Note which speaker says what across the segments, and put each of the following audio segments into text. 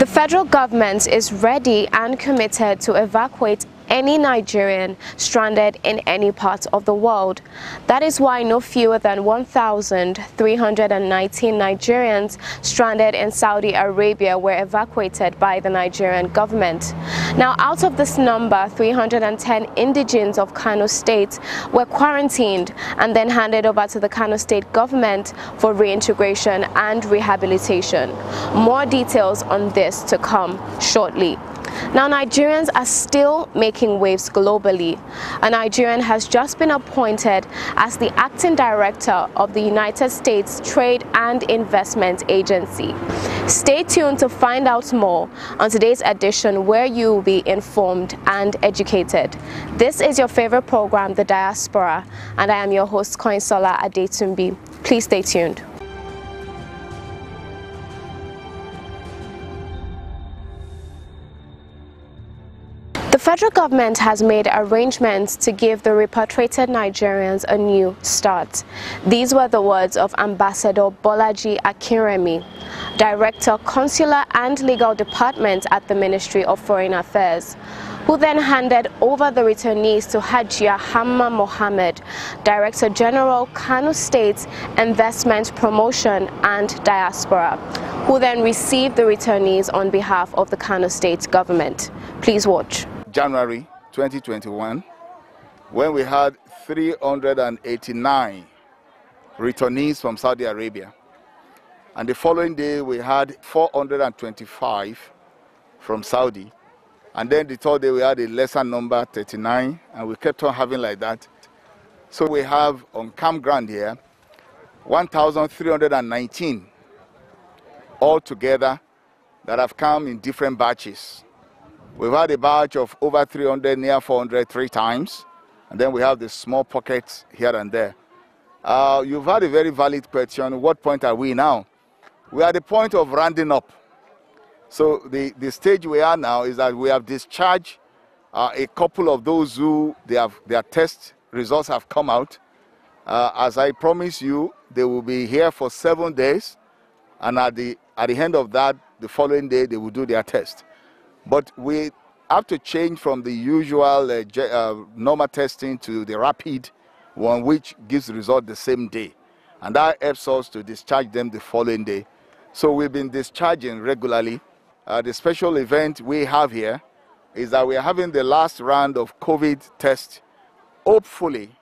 Speaker 1: The federal government is ready and committed to evacuate any Nigerian stranded in any part of the world. That is why no fewer than 1,319 Nigerians stranded in Saudi Arabia were evacuated by the Nigerian government. Now, out of this number, 310 indigenes of Kano State were quarantined and then handed over to the Kano State government for reintegration and rehabilitation. More details on this to come shortly. Now, Nigerians are still making waves globally. A Nigerian has just been appointed as the acting director of the United States Trade and Investment Agency. Stay tuned to find out more on today's edition, where you will be informed and educated. This is your favorite program, The Diaspora, and I am your host, Koinsola Adetumbi. Please stay tuned. The federal government has made arrangements to give the repatriated Nigerians a new start. These were the words of Ambassador Bolaji Akinremi, Director, Consular and Legal Department at the Ministry of Foreign Affairs, who then handed over the returnees to Hajia Hamma Mohammed, Director General, Kano State Investment Promotion and Diaspora, who then received the returnees on behalf of the Kano State government. Please watch.
Speaker 2: January 2021, when we had 389 returnees from Saudi Arabia. And the following day, we had 425 from Saudi. And then the third day, we had a lesser number, 39, and we kept on having like that. So we have on campground here, 1,319 altogether that have come in different batches. We've had a batch of over 300, near 400 3 times. And then we have the small pockets here and there. You've had a very valid question. What point are we now? We are at the point of rounding up. So the stage we are now is that we have discharged a couple of those who their test results have come out. As I promised you, they will be here for 7 days. And at the end of that, the following day, they will do their test. But we have to change from the usual normal testing to the rapid one, which gives the result the same day. And that helps us to discharge them the following day. So we've been discharging regularly. The special event we have here is that we are having the last round of COVID tests. Hopefully,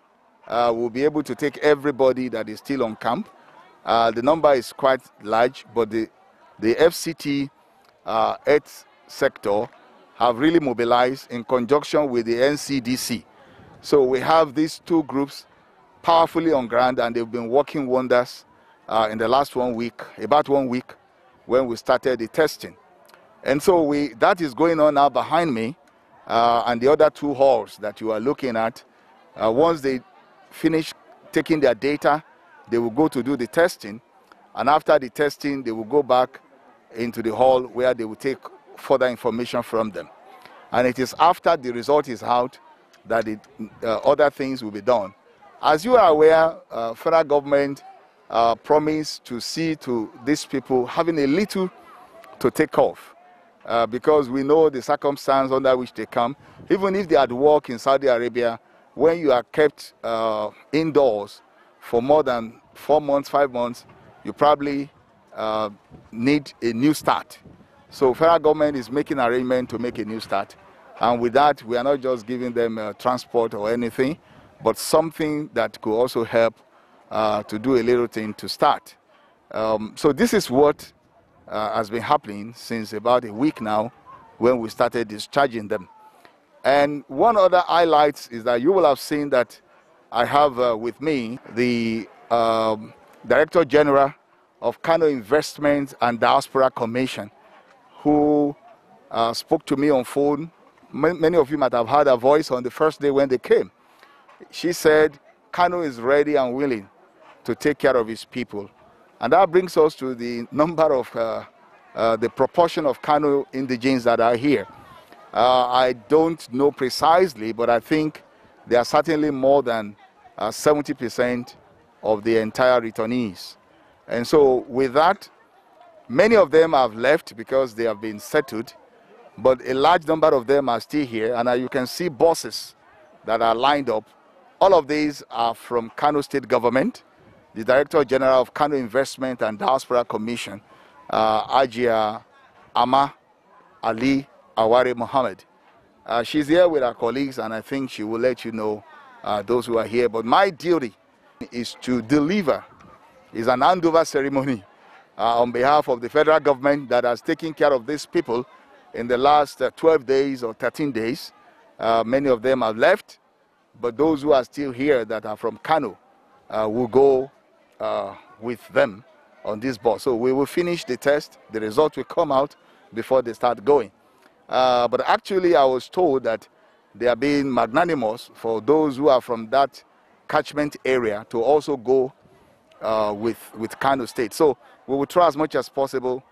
Speaker 2: we'll be able to take everybody that is still on camp. The number is quite large, but the FCT health sector have really mobilized in conjunction with the NCDC. So we have these two groups powerfully on ground, and they've been working wonders in the last 1 week, about 1 week, when we started the testing. And so that is going on now behind me, and the other two halls that you are looking at. Once they finish taking their data, they will go to do the testing, and after the testing, they will go back into the hall where they will take further information from them. And it is after the result is out that other things will be done. As you are aware, federal government promised to see to these people having a little to take off, because we know the circumstance under which they come. Even if they are at work in Saudi Arabia, when you are kept indoors for more than 4 months, 5 months, you probably need a new start. So federal government is making arrangement to make a new start. And with that, we are not just giving them transport or anything, but something that could also help to do a little thing to start. So this is what has been happening since about a week now, when we started discharging them. And one other highlight is that you will have seen that I have with me the Director General of Kano Investment and Diaspora Commission, who spoke to me on phone. Many of you might have heard her voice on the first day when they came. She said Kano is ready and willing to take care of his people. And that brings us to the number of the proportion of Kano indigenes that are here. I don't know precisely, but I think there are certainly more than 70% of the entire returnees. And so with that, Many of them have left because they have been settled, but a large number of them are still here, and you can see buses that are lined up. All of these are from Kano State Government, the Director General of Kano Investment and Diaspora Commission, Ajia Ama Ali Aware Mohammed. She's here with her colleagues, and I think she will let you know those who are here. But my duty is to deliver. It's an handover ceremony on behalf of the federal government that has taken care of these people in the last 12 days or 13 days. Many of them have left, but those who are still here that are from Kano will go with them on this bus. So we will finish the test. The result will come out before they start going. But actually, I was told that they are being magnanimous for those who are from that catchment area to also go with Kano State. So we will try as much as possible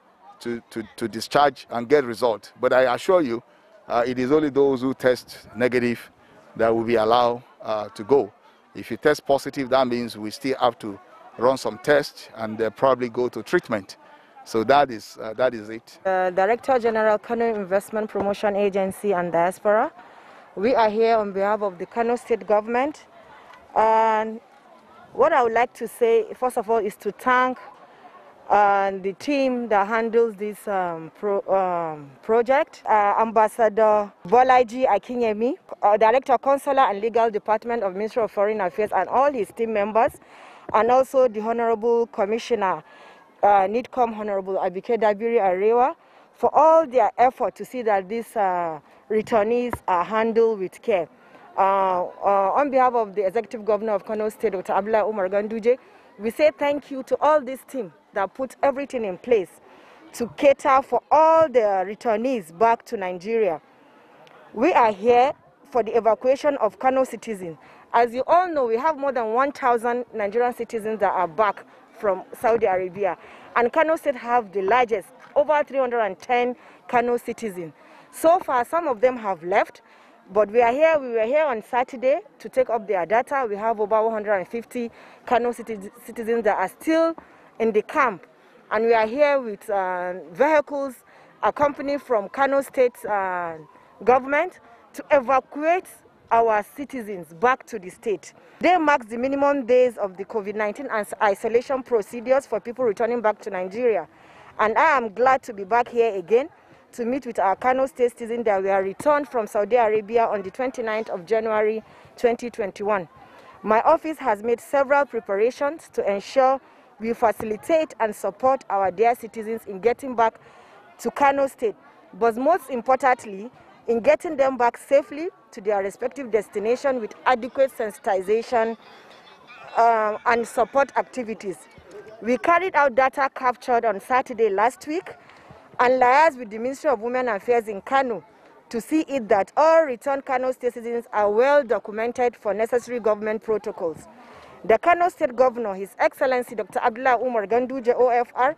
Speaker 2: to discharge and get result. But I assure you, it is only those who test negative that will be allowed to go. If you test positive, that means we still have to run some tests and probably go to treatment. So that is it.
Speaker 3: Director General, Kano Investment Promotion Agency and Diaspora. We are here on behalf of the Kano State Government. And what I would like to say, first of all, is to thank the team that handles this project. Ambassador Bolaji Akinyemi, Director Consular and Legal Department of Ministry of Foreign Affairs, and all his team members, and also the Honorable Commissioner, NIDCOM Honorable Abike Dabiri Arewa, for all their effort to see that these returnees are handled with care. On behalf of the Executive Governor of Kano State, Dr. Abdullahi Umar Ganduje, we say thank you to all this team that put everything in place to cater for all the returnees back to Nigeria. We are here for the evacuation of Kano citizens. As you all know, we have more than 1,000 Nigerian citizens that are back from Saudi Arabia. And Kano State have the largest, over 310 Kano citizens. So far, some of them have left, but we were here on Saturday to take up their data. We have over 150 Kano citizens that are still in the camp. And we are here with vehicles accompanied from Kano State government to evacuate our citizens back to the state. They mark the minimum days of the COVID-19 isolation procedures for people returning back to Nigeria. And I am glad to be back here again to meet with our Kano State citizens that were returned from Saudi Arabia on the 29th of January 2021. My office has made several preparations to ensure we facilitate and support our dear citizens in getting back to Kano State, but most importantly, in getting them back safely to their respective destination with adequate sensitization and support activities. We carried out data captured on Saturday last week and liaised with the Ministry of Women Affairs in Kano to see it that all returned Kano State citizens are well documented for necessary government protocols. The Kano State Governor, His Excellency Dr. Abdullahi Umar Ganduje, OFR,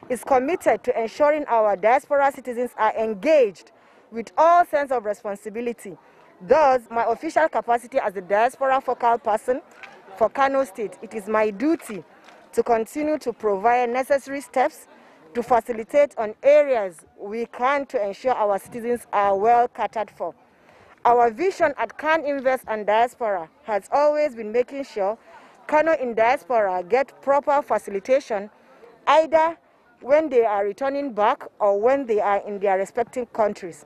Speaker 3: is committed to ensuring our diaspora citizens are engaged with all sense of responsibility. Thus, my official capacity as the diaspora focal person for Kano State, it is my duty to continue to provide necessary steps to facilitate on areas we can to ensure our citizens are well catered for. Our vision at Can Invest and Diaspora has always been making sure Kano in diaspora get proper facilitation either when they are returning back or when they are in their respective countries.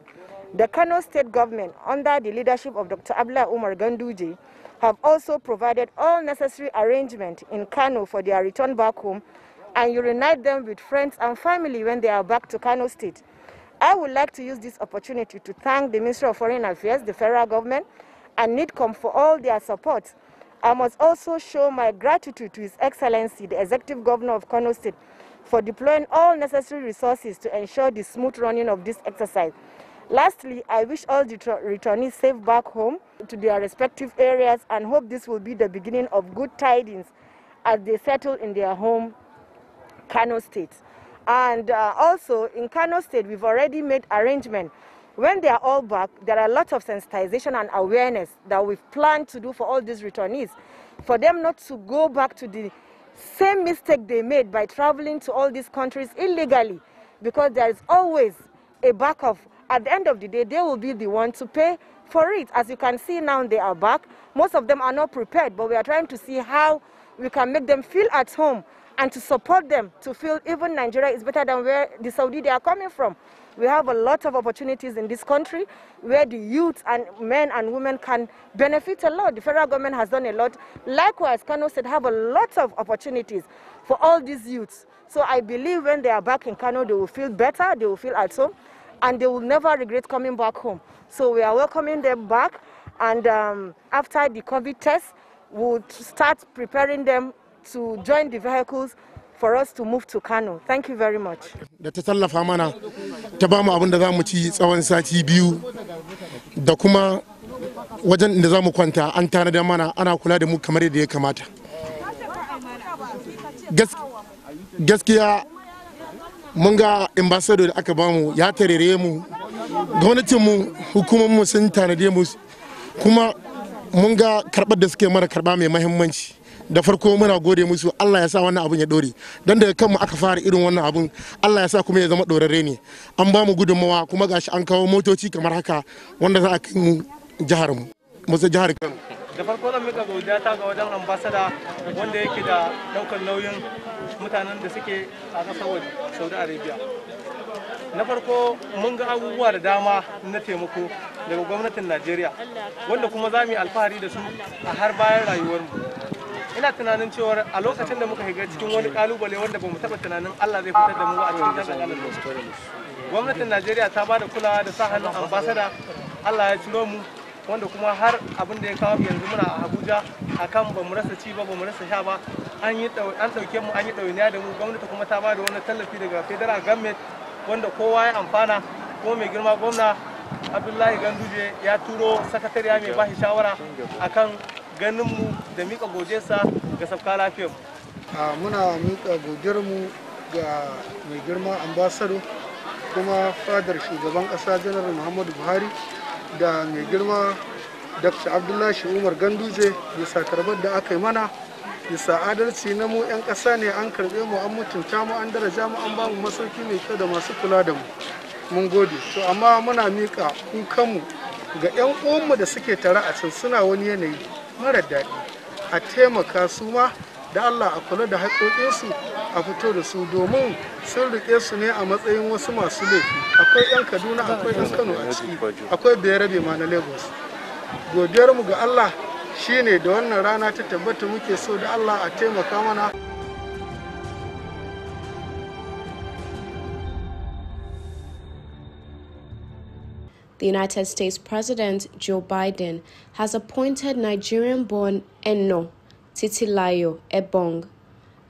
Speaker 3: The Kano State Government, under the leadership of Dr. Abdullahi Umar Ganduje, have also provided all necessary arrangements in Kano for their return back home and reunite them with friends and family when they are back to Kano State. I would like to use this opportunity to thank the Ministry of Foreign Affairs, the federal government, and NIDCOM for all their support. I must also show my gratitude to His Excellency, the Executive Governor of Kano State, for deploying all necessary resources to ensure the smooth running of this exercise. Lastly, I wish all the returnees safe back home to their respective areas and hope this will be the beginning of good tidings as they settle in their home, Kano State. And also in Kano State, we've already made arrangements. When they are all back, there are lots of sensitization and awareness that we've planned to do for all these returnees, for them not to go back to the same mistake they made by traveling to all these countries illegally, because there is always a backup. At the end of the day, they will be the one to pay for it. As you can see now, they are back. Most of them are not prepared, but we are trying to see how we can make them feel at home and to support them to feel even Nigeria is better than where the Saudi they are coming from. We have a lot of opportunities in this country where the youth and men and women can benefit a lot. The federal government has done a lot. Likewise, Kano State have a lot of opportunities for all these youths. So I believe when they are back in Kano, they will feel better, they will feel at home, and they will never regret coming back home. So we are welcoming them back, and after the COVID test, we'll start preparing them to join the vehicles for us to move to Kano. Thank you very much.
Speaker 4: Da ta tallafa mana ta ba mu abin da za mu ci tsawon sati biyu da kuma wajen da za mu kwanta an tanada mana ana kula da mu kamar yadda ya kamata. Gaskiya mun ga ambassador da aka ba mu ya tarere mu, gwamnatin mu hukumar mu sun tanade mu, kuma mun ga karbar da suke mana karba mai muhimmanci. Da farko muna gode musu, Allah ya sa wannan abun ya dore, dan daga kanmu aka fara irin wannan abun, Allah ya sa kuma ya zama dorare ne. An ba mu gudunmawa kuma gashi an kawo motoci kamar haka wanda za a kai mu jihar mu, musa jihar Kano.
Speaker 5: Da farko zan mika godiya ta ga wajen ambassador wanda yake da daukar nauyin mutanen da suke a kasar waje Saudi Arabia. Na farko mun ga abubuwa da dama na taimako daga gwamnatin Najeriya wanda kuma za mu yi alfahari da su a har bayan rayuwarmu. Ina tunanin cewa a lokacin da muka shiga cikin wani kalubale wanda bamu taba tunanin Allah zai fitar da mu a cikin dangalan lokaci. Gwamnatin Najeriya ta bada kulawa da sa hannun ambassador, Allah ya ciro mu, wanda kuma har abin da ya kawo yanzu muna a Abuja akan bamu rasa ci ba, bamu rasa sha ba, an dauke mu, an yi dawainiya da mu. Gwamnati kuma ta bada wani tallafi daga federal government wanda kowa ya amfana, kuma mai girma gwamna Abdullahi Ganduje ya turo sakatariya mai bashi shawara akan ganin mu da mika godiyarsa ga sabka lafiyar.
Speaker 6: Muna mika godiyarmu ga mai girma ambassador kuma fadar shugaban kasa janar Muhammadu Buhari da mai girma Dr. Abdullahi Umar Ganduje bisa karbar da aka yi mana, bisa adalci na mu 'yan ƙasa ne, an karɓe mu, an mutunta mu, an daraja mu, an ba mu masauki mai kyau da masu kula da mu. Mun gode. To amma muna mika kukanmu ga 'yan uwanmu da suke tare a can, suna wani yanayi mara daɗi, a taimaka su ma da Allah a kula da haƙoƙinsu, a fito da su, domin sun riƙe su ne a matsayin wasu masu laifi. Akwai 'yan Kaduna, akwai 'yan Kano a ciki, akwai Bayarabe ma na Lagos. Godiyarmu ga Allah shine da wannan rana ta tabbata muke so da Allah a taimaka mana.
Speaker 1: The United States President Joe Biden has appointed Nigerian-born Eno Titilayo Ebong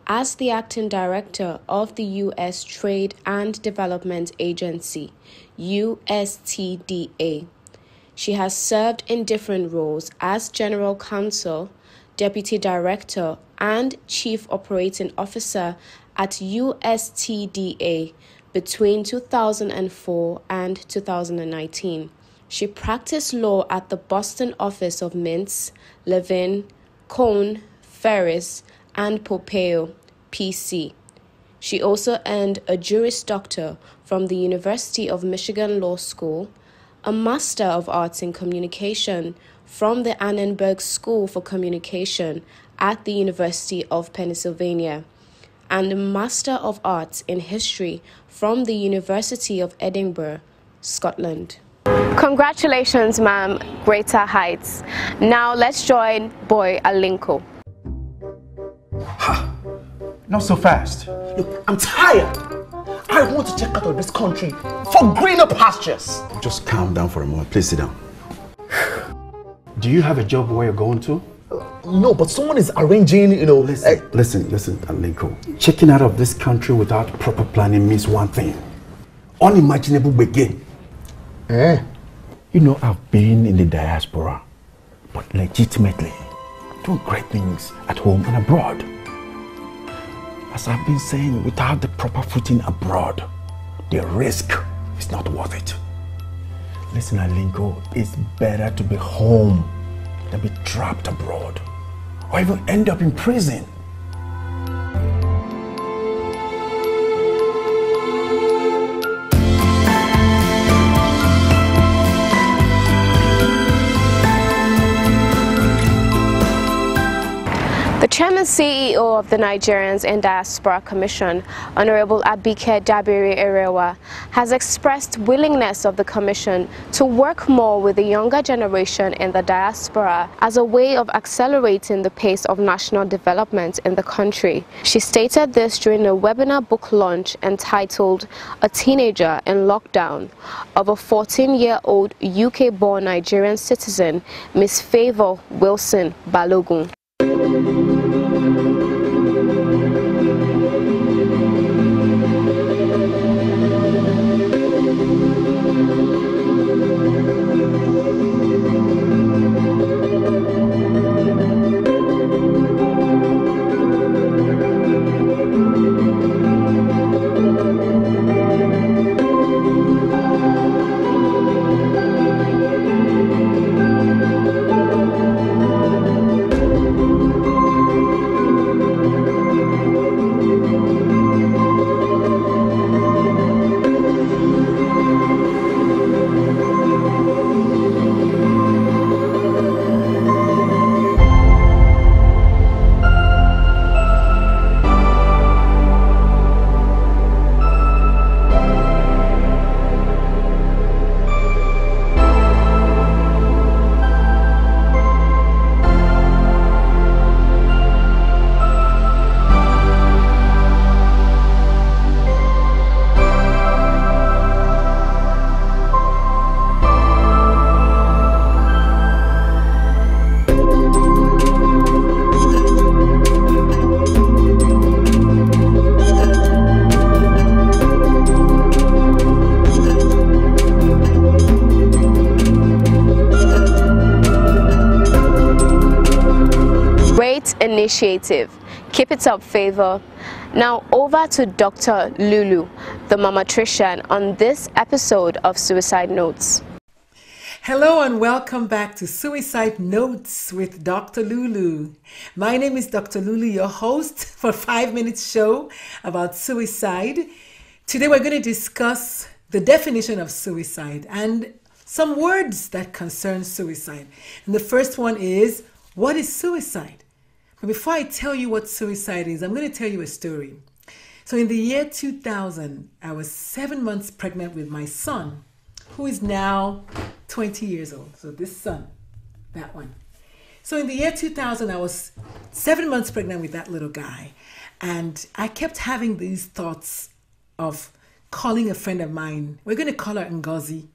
Speaker 1: as the acting director of the U.S. Trade and Development Agency, USTDA. She has served in different roles as General Counsel, Deputy Director, and Chief Operating Officer at USTDA between 2004 and 2019. She practiced law at the Boston office of Mintz, Levin, Cohn, Ferris, and Pompeo, PC. She also earned a Juris Doctor from the University of Michigan Law School, a Master of Arts in Communication from the Annenberg School for Communication at the University of Pennsylvania, and a Master of Arts in History from the University of Edinburgh, Scotland. Congratulations, ma'am. Greater heights. Now let's join Boy Alinko.
Speaker 7: Not so fast. Look, I'm tired. I want to check out of this country for greener pastures.
Speaker 8: Just calm down for a moment. Please sit down.
Speaker 7: Do you have a job where you're going to? No, but someone is arranging, you know...
Speaker 8: Listen, Alinko. Checking out of this country without proper planning means one thing. Unimaginable begin. You know, I've been in the diaspora, but legitimately doing great things at home and abroad. As I've been saying, without the proper footing abroad, the risk is not worth it. Listen, Alinko, it's better to be home than be trapped abroad, or even end up in prison.
Speaker 1: The Chairman CEO of the Nigerians in Diaspora Commission, Honorable Abike Dabiri Erewa, has expressed willingness of the Commission to work more with the younger generation in the diaspora as a way of accelerating the pace of national development in the country. She stated this during a webinar book launch entitled A Teenager in Lockdown of a 14-year-old UK-born Nigerian citizen, Miss Favour Wilson Balogun. Initiative. Keep it up, Favour. Now over to Dr. Lulu, the mamatrician, on this episode of Suicide Notes.
Speaker 9: Hello and welcome back to Suicide Notes with Dr. Lulu. My name is Dr. Lulu, your host for 5 minutes show about suicide. Today we're going to discuss the definition of suicide and some words that concern suicide. And the first one is, what is suicide? But before I tell you what suicide is, I'm going to tell you a story. So in the year 2000, I was 7 months pregnant with my son, who is now 20 years old. So this son, that one. So in the year 2000, I was 7 months pregnant with that little guy. And I kept having these thoughts of calling a friend of mine. We're going to call her Ngozi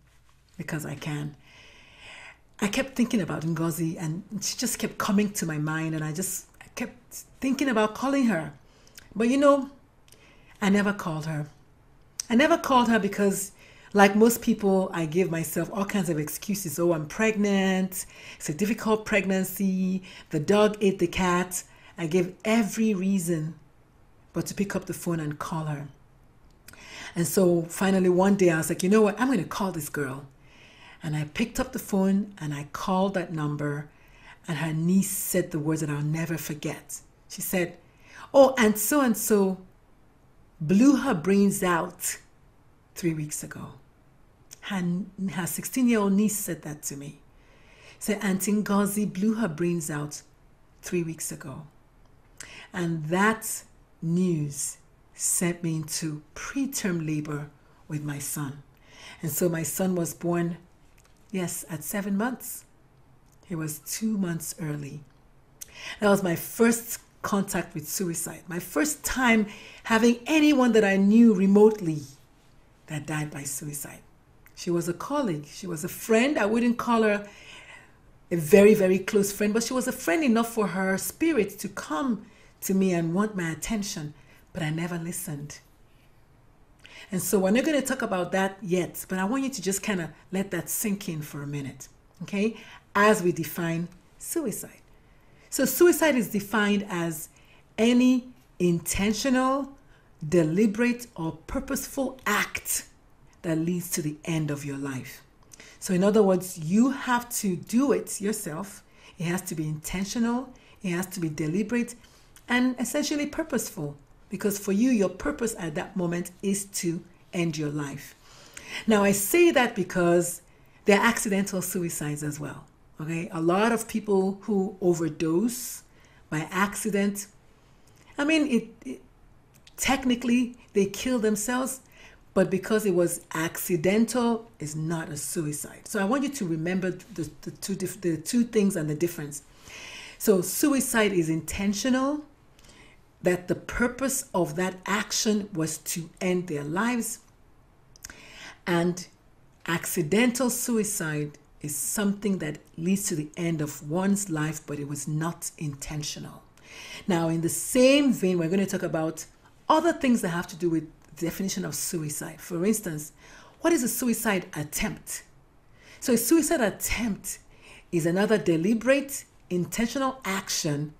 Speaker 9: because I can. I kept thinking about Ngozi and she just kept coming to my mind, and I kept thinking about calling her. But you know, I never called her. I never called her because, like most people, I give myself all kinds of excuses. Oh, I'm pregnant. It's a difficult pregnancy. The dog ate the cat. I gave every reason but to pick up the phone and call her. And so finally one day I was like, you know what? I'm going to call this girl. And I picked up the phone and I called that number, and her niece said the words that I'll never forget. She said, oh, and so blew her brains out 3 weeks ago. Her 16-year-old niece said that to me. Said, Auntie Ngozi blew her brains out 3 weeks ago. And that news sent me into preterm labor with my son. And so my son was born, yes, at 7 months. He was 2 months early. That was my first contact with suicide. My first time having anyone that I knew remotely that died by suicide. She was a colleague. She was a friend. I wouldn't call her a very, very close friend, but she was a friend enough for her spirit to come to me and want my attention, but I never listened. And so we're not going to talk about that yet, but I want you to just kind of let that sink in for a minute, okay? As we define suicide. So suicide is defined as any intentional, deliberate, or purposeful act that leads to the end of your life. So in other words, you have to do it yourself. It has to be intentional, it has to be deliberate, and essentially purposeful. Because for you, your purpose at that moment is to end your life. Now, I say that because there are accidental suicides as well. Okay, a lot of people who overdose by accident. I mean, technically they killed themselves, but because it was accidental, it's not a suicide. So I want you to remember the two things and the difference. So suicide is intentional, that the purpose of that action was to end their lives. And accidental suicide is something that leads to the end of one's life, but it was not intentional. Now, in the same vein, we're going to talk about other things that have to do with the definition of suicide. For instance, what is a suicide attempt? So a suicide attempt is another deliberate, intentional action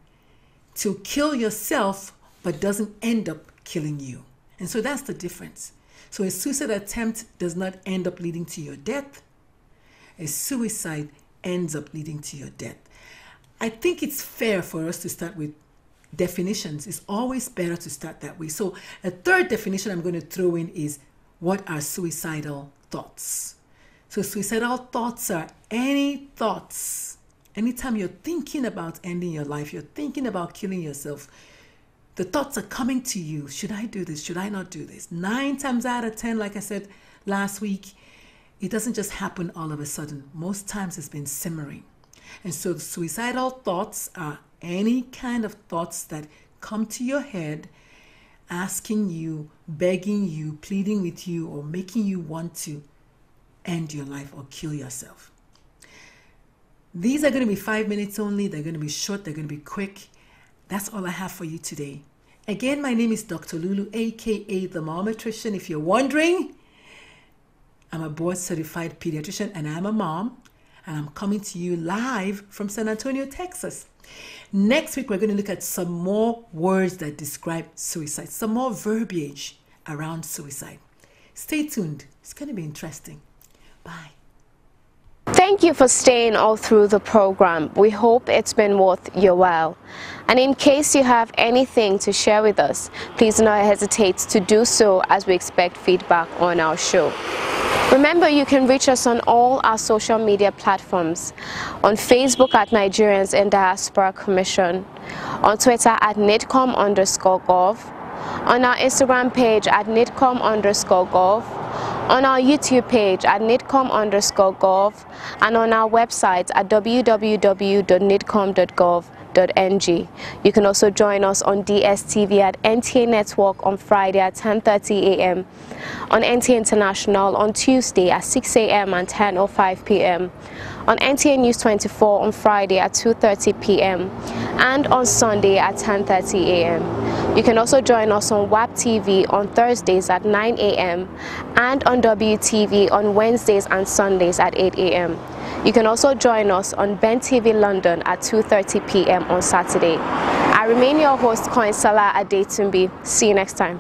Speaker 9: to kill yourself, but doesn't end up killing you. And so that's the difference. So a suicide attempt does not end up leading to your death. A suicide ends up leading to your death. I think it's fair for us to start with definitions. It's always better to start that way. So a third definition I'm going to throw in is, what are suicidal thoughts? So suicidal thoughts are any thoughts. Anytime you're thinking about ending your life, you're thinking about killing yourself, the thoughts are coming to you. Should I do this? Should I not do this? 9 times out of 10, like I said last week, it doesn't just happen all of a sudden. Most times it's been simmering. And so the suicidal thoughts are any kind of thoughts that come to your head, asking you, begging you, pleading with you, or making you want to end your life or kill yourself. These are going to be 5 minutes only. They're going to be short. They're going to be quick. That's all I have for you today. Again, my name is Dr. Lulu, aka the Momatrician. If you're wondering, I'm a board-certified pediatrician and I'm a mom. And I'm coming to you live from San Antonio, Texas. Next week, we're going to look at some more words that describe suicide, some more verbiage around suicide. Stay tuned. It's going to be interesting. Bye.
Speaker 1: Thank you for staying all through the program. We hope it's been worth your while. And in case you have anything to share with us, please do not hesitate to do so, as we expect feedback on our show. Remember, you can reach us on all our social media platforms. On Facebook at Nigerians in Diaspora Commission, on Twitter at NIDCOM_gov, on our Instagram page at NIDCOM_gov, on our YouTube page at NIDCOM_gov, and on our website at www.nidcom.gov.ng. You can also join us on DSTV at NTA Network on Friday at 10:30 a.m., on NTA International on Tuesday at 6 a.m. and 10:05 p.m., on NTA News 24 on Friday at 2:30 p.m., and on Sunday at 10:30 a.m. You can also join us on WAP TV on Thursdays at 9 a.m. and on WTV on Wednesdays and Sundays at 8 a.m. You can also join us on Ben TV London at 2:30 p.m. on Saturday. I remain your host, Koinsala Adetumbi. See you next time.